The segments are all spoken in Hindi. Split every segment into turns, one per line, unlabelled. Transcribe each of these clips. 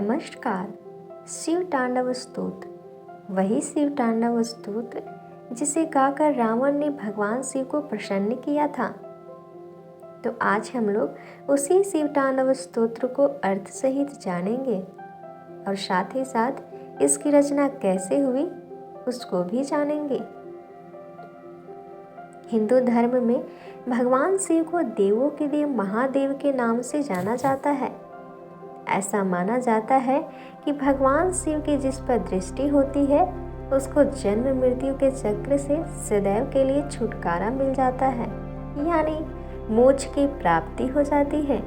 नमस्कार। शिव तांडव स्तोत्र, वही शिव तांडव स्तोत्र जिसे गाकर रावण ने भगवान शिव को प्रसन्न किया था। तो आज हम लोग उसी शिव तांडव स्तोत्र को अर्थ सहित जानेंगे और साथ ही साथ इसकी रचना कैसे हुई उसको भी जानेंगे। हिंदू धर्म में भगवान शिव को देवों के देव महादेव के नाम से जाना जाता है। ऐसा माना जाता है कि भगवान शिव की जिस पर दृष्टि होती है उसको जन्म मृत्यु के चक्र से सदैव के लिए छुटकारा मिल जाता है, यानी मोक्ष की प्राप्ति हो जाती है।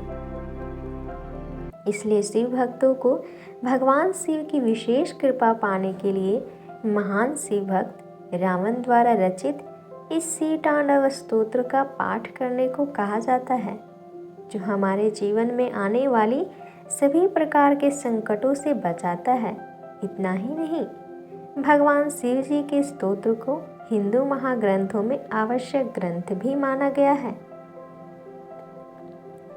इसलिए शिव भक्तों को भगवान शिव की विशेष कृपा पाने के लिए महान शिव भक्त रावण द्वारा रचित इस शिव तांडव स्तोत्र का पाठ करने को कहा जाता है, जो हमारे जीवन में आने वाली सभी प्रकार के संकटों से बचाता है। इतना ही नहीं, भगवान शिव जी के स्तोत्र को हिंदू महाग्रंथों में आवश्यक ग्रंथ भी माना गया है।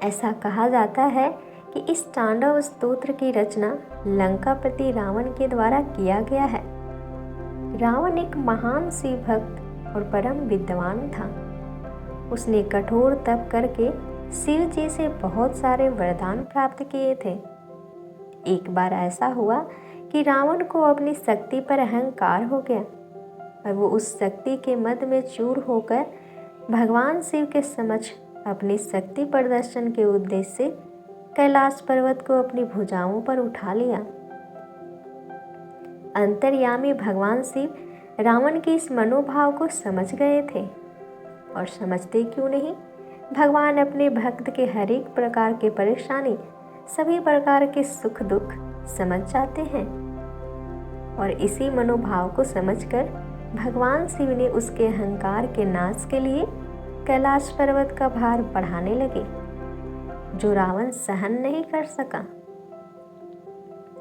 ऐसा कहा जाता है कि इस तांडव स्तोत्र की रचना लंकापति रावण के द्वारा किया गया है। रावण एक महान शिव भक्त और परम विद्वान था। उसने कठोर तप करके शिव जी से बहुत सारे वरदान प्राप्त किए थे। एक बार ऐसा हुआ कि रावण को अपनी शक्ति पर अहंकार हो गया और वो उस शक्ति के मद में चूर होकर भगवान शिव के समक्ष अपनी शक्ति प्रदर्शन के उद्देश्य से कैलाश पर्वत को अपनी भुजाओं पर उठा लिया। अंतर्यामी भगवान शिव रावण के इस मनोभाव को समझ गए थे, और समझते क्यों नहीं, भगवान अपने भक्त के हर एक प्रकार के परेशानी, सभी प्रकार के सुख दुख समझ जाते हैं। और इसी मनोभाव को समझकर भगवान शिव ने उसके अहंकार के नाश के लिए कैलाश पर्वत का भार बढ़ाने लगे, जो रावण सहन नहीं कर सका।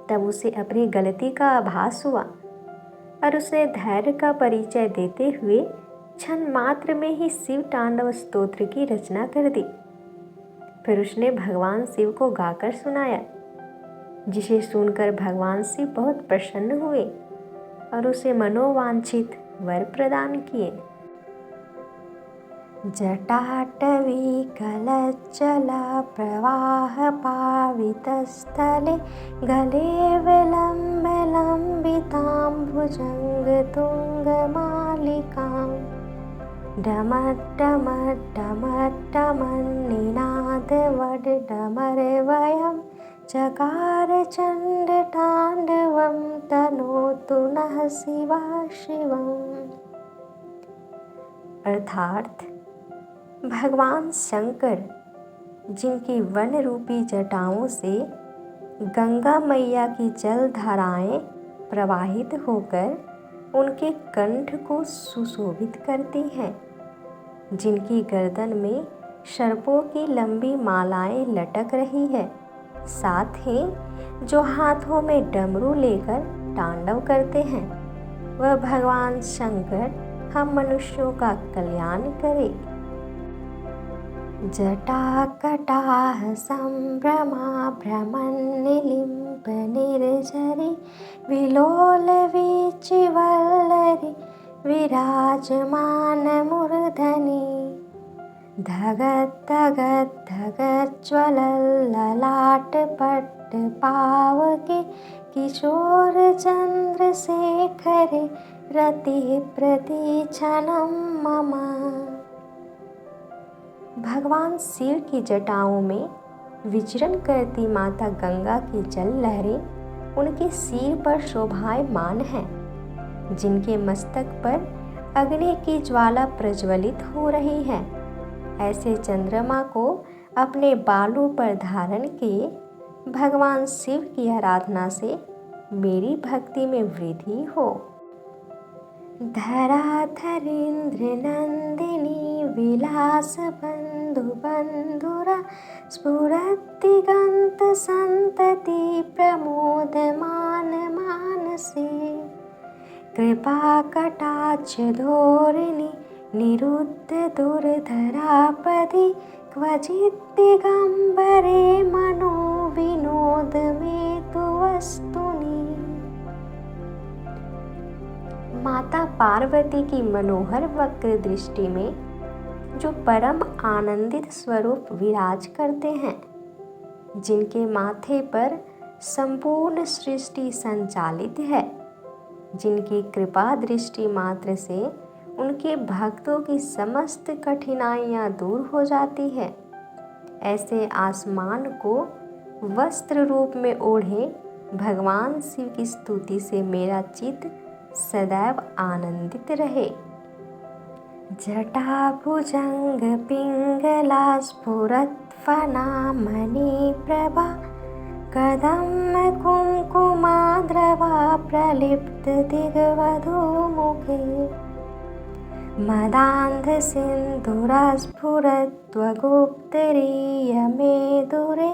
तब उसे अपनी गलती का आभास हुआ और उसने धैर्य का परिचय देते हुए क्षण मात्र में ही शिव तांडव स्तोत्र की रचना कर दी। फिर उसने भगवान शिव को गाकर सुनाया, जिसे सुनकर भगवान शिव बहुत प्रसन्न हुए और उसे मनोवांछित वर प्रदान किए। जटाटवी कलज्जला प्रवाह पावितस्थले गले विलम्बितां भुजंग तुंगमालिकां डमट्टमट्टमट्टमन्निनादवड्डमरवयं चकार चण्डताण्डवं तनोतु नः शिवा शिवम्। अर्थात भगवान शंकर, जिनकी वन रूपी जटाओं से गंगा मैया की जल धाराएं प्रवाहित होकर उनके कंठ को सुशोभित करती हैं, जिनकी गर्दन में सर्पों की लंबी मालाएं लटक रही है, साथ ही जो हाथों में डमरू लेकर तांडव करते हैं, वह भगवान शंकर हम मनुष्यों का कल्याण करे। जटाकटाह संभ्रमा भ्रमन्निलिम्प निर्झरि विलोल वीचिवल्लरि विराजमान मूर्धनि धगत् धगत् धगत् ज्वलल्ललाट पट्ट पावके किशोर चंद्रशेखरे रति प्रतीक्षणं मम। भगवान शिव की जटाओं में विचरण करती माता गंगा की जल लहरें उनके सिर पर शोभायमान हैं, जिनके मस्तक पर अग्नि की ज्वाला प्रज्वलित हो रही है। ऐसे चंद्रमा को अपने बालों पर धारण किए भगवान शिव की आराधना से मेरी भक्ति में वृद्धि हो। धराधरेन्द्र नंदिनी विलास बंधु बंधुरा स्फुरद्दिगंत संतति प्रमोदमान मानसे कृपा कटाक्ष धोरिणी निरुद्ध दुर्धरापदि क्वचित् दिगम्बरे मनो विनोद में तु वस्तुनि। माता पार्वती की मनोहर वक्र दृष्टि में जो परम आनंदित स्वरूप विराज करते हैं, जिनके माथे पर संपूर्ण सृष्टि संचालित है, जिनकी कृपा दृष्टि मात्र से उनके भक्तों की समस्त कठिनाइयाँ दूर हो जाती है, ऐसे आसमान को वस्त्र रूप में ओढ़े भगवान शिव की स्तुति से मेरा चित्त सदैव आनंदित रहे। जटाभुजंग पिंगला स्फुरत्फणामणि प्रभा कदम्ब कुङ्कुमाद्रवा प्रलिप्त दिग्वधूमुखे मदान्ध सिन्धुरस्फुरत्वगुप्तरीयमेदुरे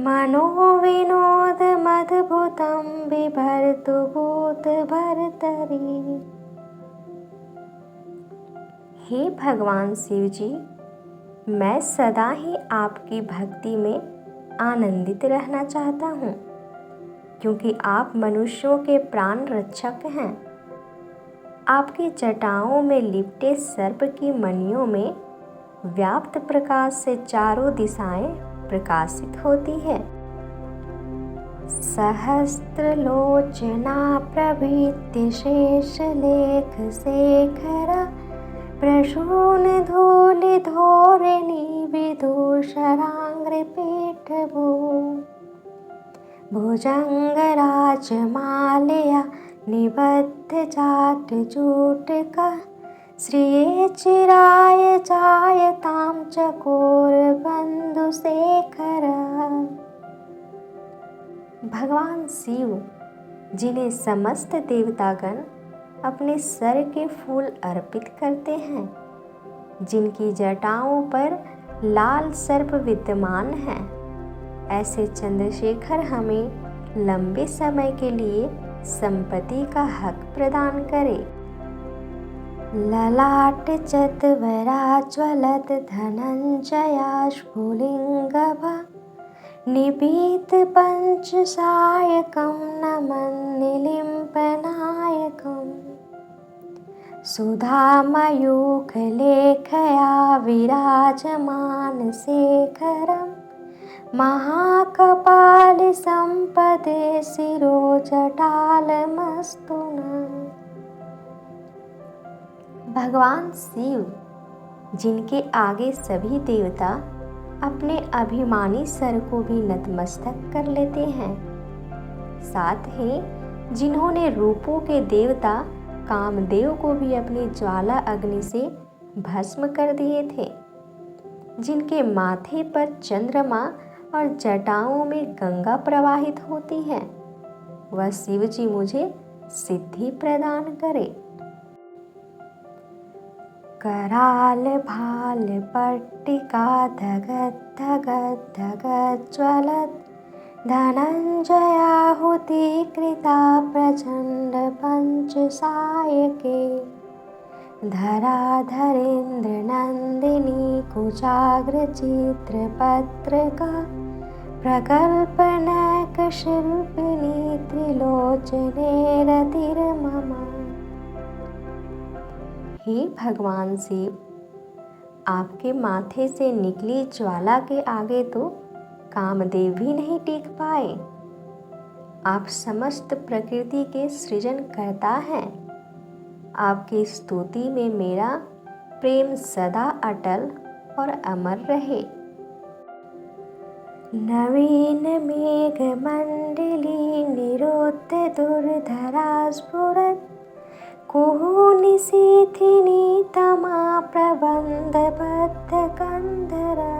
मनो विनोद मद्भुतं बिभर्तु भूतभर्तरि। हे भगवान शिव जी, मैं सदा ही आपकी भक्ति में आनंदित रहना चाहता हूँ, क्योंकि आप मनुष्यों के प्राण रक्षक हैं। आपकी जटाओं में लिपटे सर्प की मणियों में व्याप्त प्रकाश से चारों दिशाएं प्रकाशित होती है। सहस्त्रलोचना प्रभृति शेषलेख शेखरा प्रसून धूलि धोरिणी विदूषराङ्घ्रिपीठभू भुजङ्गराजमालया निबद्ध जाटजूटका श्रिये चिराय जायतां चकोरबन्धुशेखरा। भगवान शिव, जिन्हें समस्त देवतागण अपने सर के फूल अर्पित करते हैं, जिनकी जटाओं पर लाल सर्प विद्यमान है, ऐसे चंद्रशेखर हमें लंबे समय के लिए संपत्ति का हक प्रदान करे। ललाट चत्वराज्वलत धनंजया स्फुलिंगभा निपीत पंचसायकं नमन्निलिम्पनायकम् सुधामयूखलेखया विराजमान शेखरं महाकपालसम्पदे शिरोजटालमस्तुना। भगवान शिव, जिनके आगे सभी देवता अपने अभिमानी सर को भी नतमस्तक कर लेते हैं, साथ ही जिन्होंने रूपों के देवता कामदेव को भी अपनी ज्वाला अग्नि से भस्म कर दिए थे, जिनके माथे पर चंद्रमा और जटाओं में गंगा प्रवाहित होती है, वह शिव जी मुझे सिद्धि प्रदान करे। कराल भाल पट्टिका धगत धगत धगत ज्वलत धनंजयाहुति कृता प्रचंड पंचसायके धराधरेन्द्र नंदिनी कुचाग्र चित्रपत्रका प्रकल्पनक शिल्पिनी त्रिलोचने रतिर्मम। हे भगवान शिव, आपके माथे से निकली ज्वाला के आगे तो कामदेव भी नहीं टिक पाए। आप समस्त प्रकृति के सृजन करता हैं। आपकी स्तुति में मेरा प्रेम सदा अटल और अमर रहे। नवीन मेघ मंडली निरुद्ध दुर्धरा स्फुरत कुहुनिशीथिनी तमा प्रबन्धबद्ध कंधरा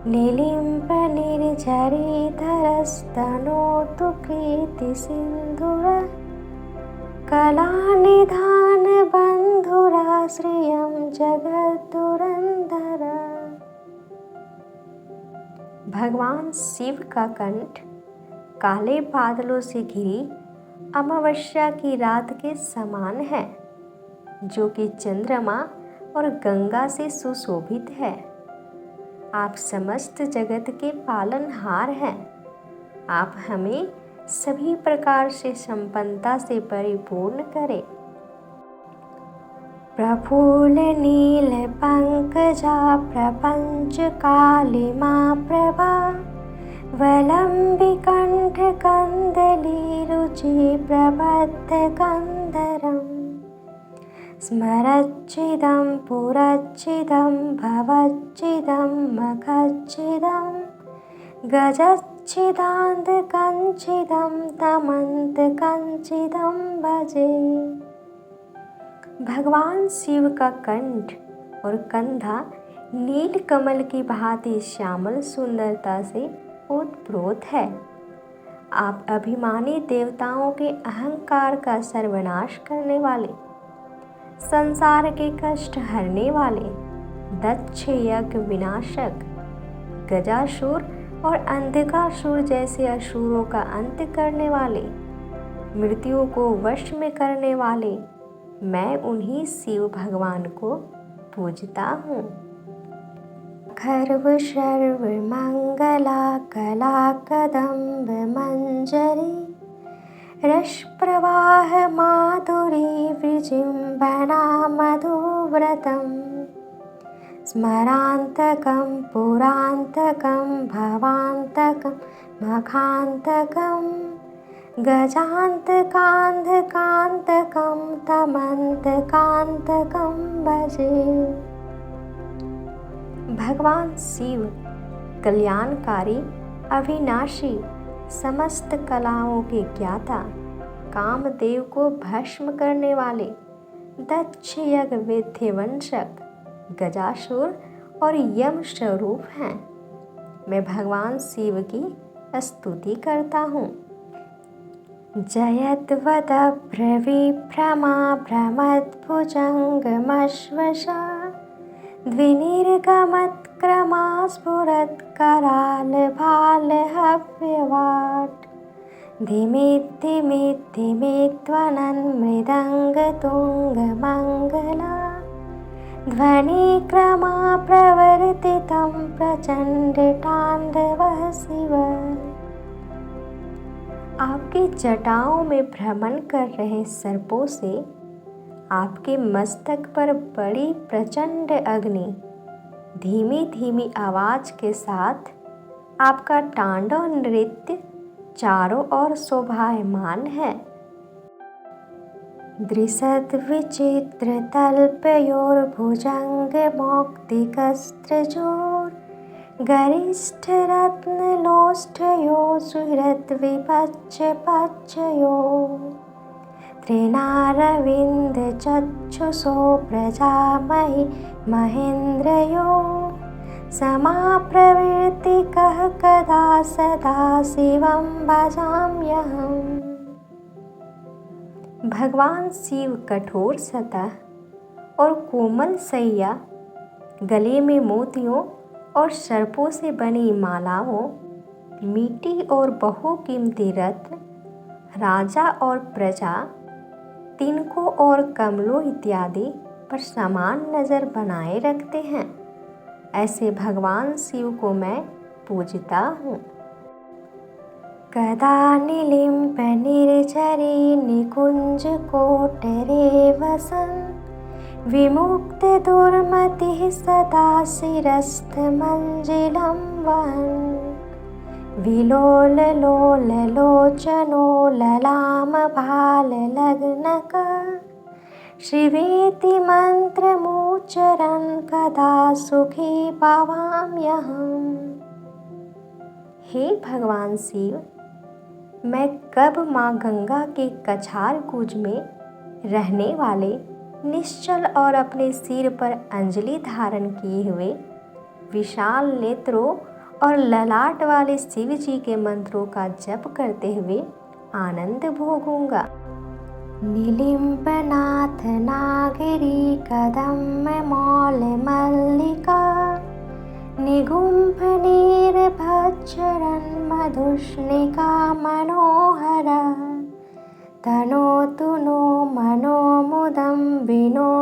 निलिम्प निर्झरिधरस्तनोतु कृति सिन्धुरा कलानिधान बन्धुरा श्रियं जगद्दुरन्धरा। भगवान शिव का कंठ काले बादलों से घिरी अमावस्या की रात के समान है। जो कि चंद्रमा और गंगा से सुशोभित है। आप समस्त जगत के पालनहार हैं। आप हमें सभी प्रकार से संपन्नता से परिपूर्ण करें। प्रफुल्ल नील पंकजा प्रपंच कालिमा प्रभा वलंबि कंठ कंदली रुचि प्रबद्ध कंदरम स्मरच्चिदं पुरच्चिदं भवच्चिदं मखच्चिदं गजच्चिदान्धकञ्चिदं तमन्तकञ्चिदं भजे। भगवान शिव का कंठ और कंधा नील कमल की भांति श्यामल सुंदरता से ओतप्रोत है। आप अभिमानी देवताओं के अहंकार का सर्वनाश करने वाले, संसार के कष्ट हरने वाले, दक्ष यज्ञ विनाशक, गजासुर और अंधकासुर जैसे असुरों का अंत करने वाले, मृत्यु को वश में करने वाले, मैं उन्हीं शिव भगवान को पूजता हूँ। खर्व शर्व मंगला कला कदम्ब मंजरी रस प्रवाह माधुरी विजिम्बना मधुव्रतम् स्मरान्तकं पुरान्तकं भवान्तकं मखान्तकं गजान्तकान्धकान्तकं तमन्तकान्तकं भजे। भगवान शिव कल्याणकारी, अविनाशी, समस्त कलाओं के ज्ञाता, कामदेव को भस्म करने वाले, दक्ष यज्ञ विध्यवंशक, गजासुर और यम स्वरूप हैं। मैं भगवान शिव की स्तुति करता हूँ। जयद्वद प्रविभ्रमा भ्रमद्भुजङ्गमश्वशा द्विनिर्गमत्क्रमा स्फुरत्कराल भालहव्यवाट् धिमिद्धिमिद्धिमिध्वनन् मृदङ्गतुङ्गमङ्गला ध्वनिक्रमा प्रवर्तितं प्रचण्डताण्डवः शिव। आपकी जटाओं में भ्रमण कर रहे सर्पों से आपके मस्तक पर बड़ी प्रचंड अग्नि धीमी धीमी आवाज के साथ आपका तांडव नृत्य चारों ओर शोभायमान है। दृशद विचित्र तल्पयोर्भुजंग मौक्तिकस्त्रजोर गरिष्ठ रत्न लोष्ठयो सुहृद विपच्च पच्चयो त्रिनारविंद चक्षुषो प्रजामहि महेन्द्रयो समाप्रवृत्तिकः कदा सदा शिवं भजाम्यहम्। भगवान शिव कठोर सतह और कोमल सैया, गले में मोतियों और सर्पों से बनी मालाओं, मीठी और बहुकीमती रत्न, राजा और प्रजा, तिनकों और कमलों इत्यादि पर समान नज़र बनाए रखते हैं। ऐसे भगवान शिव को मैं पूजता हूँ। कदा निलिम्प निर्झरी निकुंज कोटरे वसन् विमुक्त दुर्मतिः सदा शिरस्थ मंजिलं वहन् विलोल लोल लोचनो ललाम भाल लग्नक शिवेति मंत्रमुच्चरन् कदा सुखी भवाम्यहम्। हे भगवान शिव, मैं कब माँ गंगा के कछार कूज में रहने वाले निश्चल और अपने सिर पर अंजलि धारण किए हुए विशाल नेत्रों और ललाट वाले शिव जी के मंत्रों का जप करते हुए आनंद भोगूंगा। निलिम्बनाथ नागिरी कदम्ब मौल मल्लिका निगुम्भ नीरभच्चरन् मधुष्णिका मनोहरा तनोतु नो मनोमुदं विनो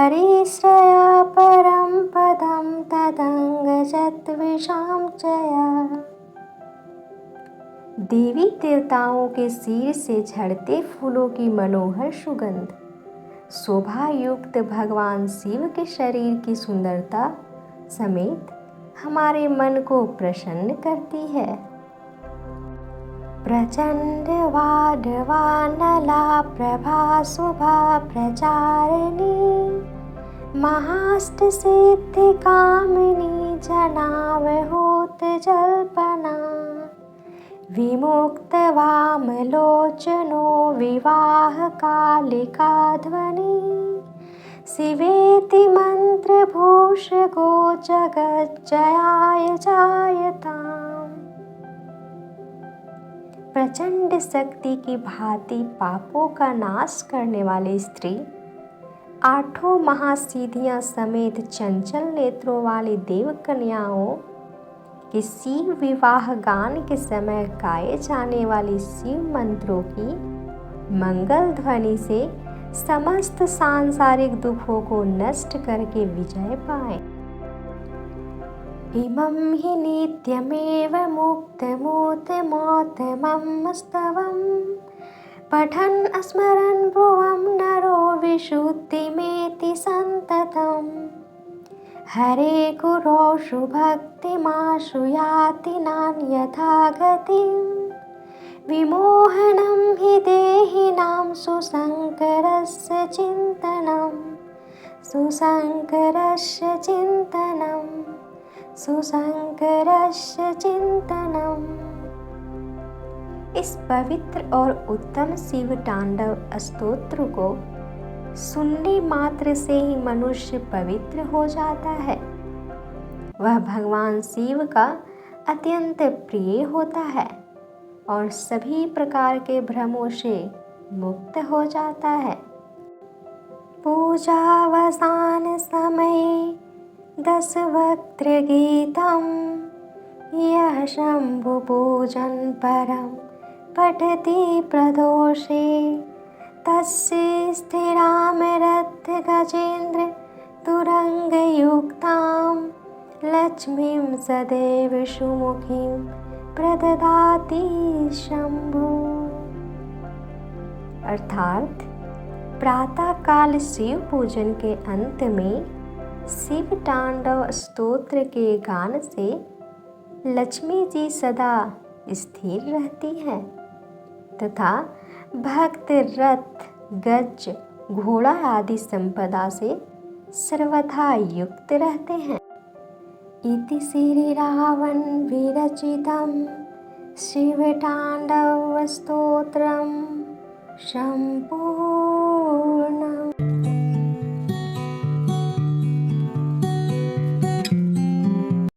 परिश्रया परम पदम तदंगजत विषाम चया। देवी देवताओं के सिर से झड़ते फूलों की मनोहर सुगंध शोभा युक्त भगवान शिव के शरीर की सुंदरता समेत हमारे मन को प्रसन्न करती है। प्रचंड वाडवानला प्रभा शुभा प्रचारिणी महाष्ट सिद्धि कामिनी जनाव होत जल्पना। विमुक्त वामलोचनो विवाह कालिका ध्वनि शिवेति मंत्र भूषगो जगज्जयाय जायताम्। प्रचंड शक्ति की भांति पापों का नाश करने वाली स्त्री आठों महासिद्धियां समेत चंचल नेत्रों वाली देव कन्याओं कि शिव विवाह गान के समय गाए जाने वाली शिव मंत्रों की मंगल ध्वनि से समस्त सांसारिक दुखों को नष्ट करके विजय पाए। इमं हि नित्यमेव मुक्तमूर्तिमौतमं स्तवं पठन् स्मरन् भ्रुवं नरो विशुद्धिमेति सन्ततम्। हरे गुरोषु भक्तिमाशु याति नान्यथा गतिम् विमोहनं हि देहिनां सुशङ्करस्य चिन्तनं सुशङ्करस्य चिन्तनं सुशङ्करस्य चिन्तनम्। इस पवित्र और उत्तम शिव तांडव स्तोत्र को सुनने मात्र से ही मनुष्य पवित्र हो जाता है। वह भगवान शिव का अत्यंत प्रिय होता है और सभी प्रकार के भ्रमों से मुक्त हो जाता है। पूजावसान समय 10 वक्त्र गीतम यह शंभु पूजन परम पठति प्रदोषे तस्य स्थिरामरथ गजेन्द्र तुरंगयुक्तां लक्ष्मीं सदैव सुमुखीं प्रददाति शंभु। अर्थात प्रातः काल शिव पूजन के अंत में शिव तांडव स्तोत्र के गान से लक्ष्मी जी सदा स्थिर रहती है तथा भक्त रथ गज घोड़ा आदि संपदा से सर्वथा युक्त रहते हैं। इति श्री रावण विरचितं शिव तांडव स्तोत्रम संपूर्णम्।